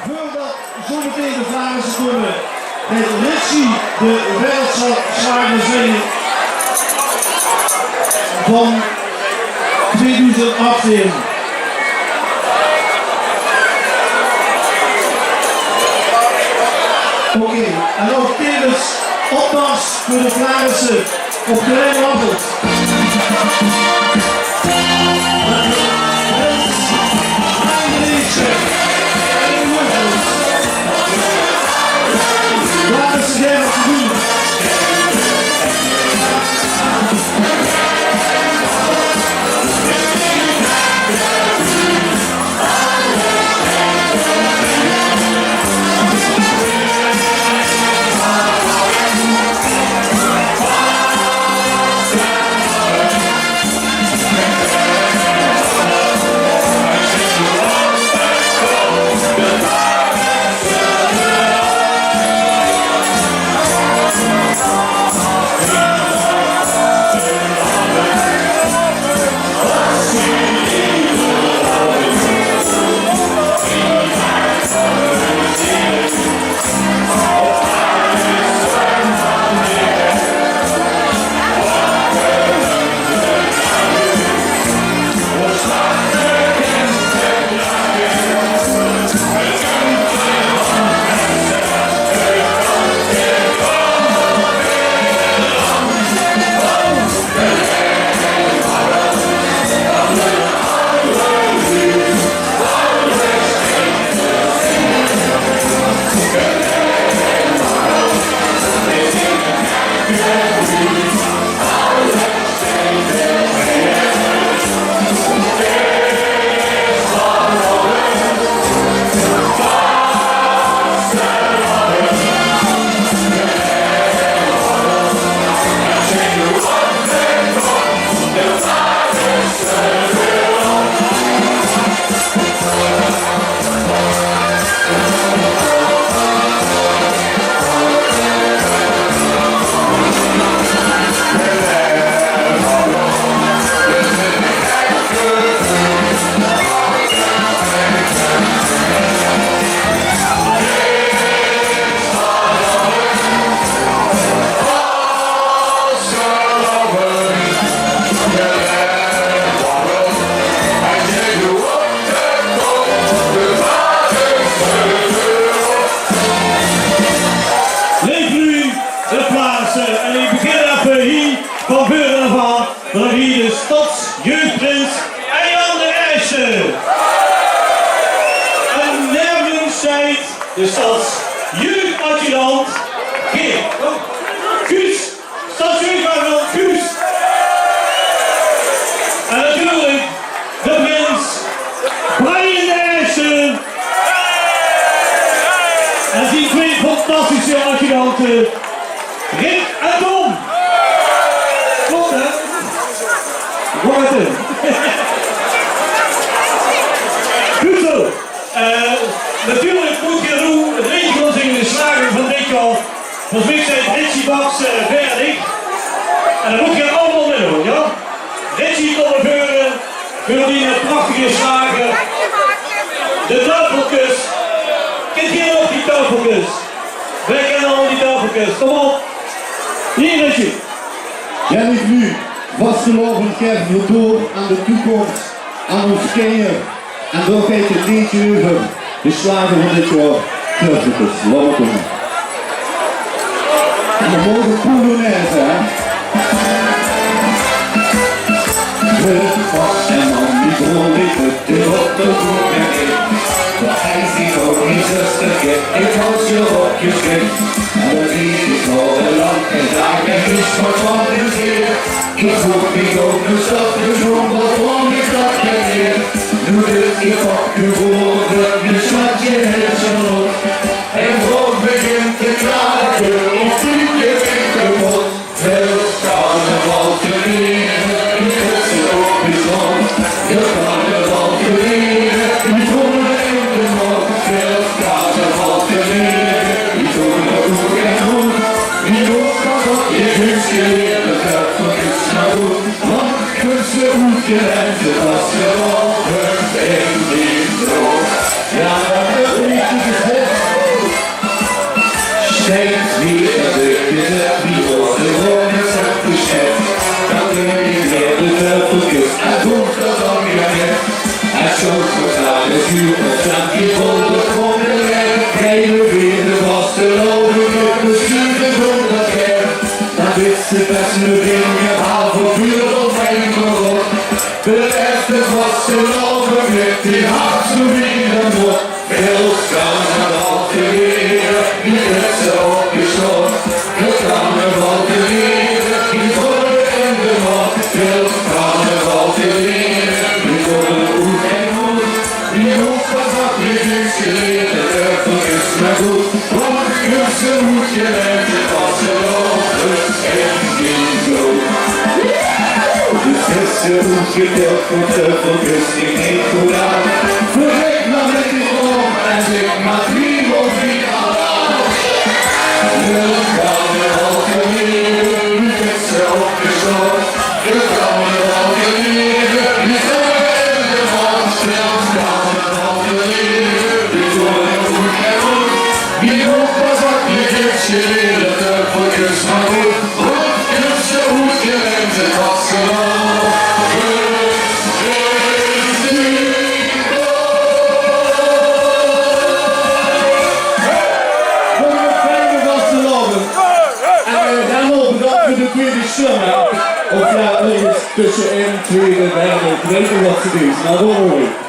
Voordat zometeen de Vlaamse komen met Ritchie de wereldslagerzing van 2018. Oké, en ook tevens opmars voor de Vlaamse op Klein Wappelt. En ik begin even hier van voren af aan, dan hier de stadsjeugdprins Jan de Rijsse. En nergens zijt de stadsjeugdadjudant Guus. Stadsjeugdadjudant Guus. En natuurlijk de prins Brian de Rijsse. En die twee fantastische adjudanten. Rick en Tom! Klopt hè? Goed in. Goed zo. Natuurlijk moet Jeroen het liedje van zingen de slager van dit jaar. Volgens mij zijn Ritchie Baks Ver en ik. En dan moet je allemaal mee doen, ja? Ritchie komt naar voren. Voor die prachtige slager. De tafelkus. Kijk hier op die tafelkus. Wij kennen al die tafelkus. Kom op. Hier is je. Jij ligt nu vastgelopen kerven door aan de toekomst, aan ons kennen. En dan geeft het liedje over de slagen van dit jaar teruggekomen. Welkom. En we mogen Polonaise, hè. Het was en man die begon ik het deur op de groep en ik. Maar hij ziet ook niet zusterke, ik was je op je schrik. En dat lied is nog een lang en daar ben ik maar van de zeer. Ik voel me ook nu stad gezongen, want ik dat ben weer. Nu dus ik op je woorden, nu slaat je hersen op. En vroeg begint te kraken, of toen je vindt er wordt. Veel carnaval te leren, ik het ze op je zon. Je carnaval te leren, ik voel me in de mond. Veel carnaval te leren, ik voel me goed en goed. Wie ook kan op je gunstje leren, dat voor iets naar goed. Want kunstje hoedje en ze was gewoon hun in die droog. Ja, dat is niet te Och fram till Volvo kommer det Grejer vid det vasteloven Med besturen runda kär När visse bäst nu ringer Halv och fyr och fem och år Berättar vasteloven Mitt i hatt så vilar mot Älskarna var till er I dessa och i slår Älskarna var till er I förr ändå var Älskarna var till er Vi går ut en god Vi hoppas att vi finns i ledet Därför lyssna god Och husen utgör till Vasteloven En god Du ser utgedelt mot över Kristin Nikola Förräkna med ditt om En lämna liv och fri alla Älskarna var till er Vi växer och förstår Älskarna var till er Vi står äldre vart Älskarna var till er Vi går en olika ord Vi hoppas att vi växer i ledet Därför lyssna god Och husen utgör till Vasteloven Of ja, er is tussen 1 en 2 en 3 weten wat ze doen. Nou, hoor je.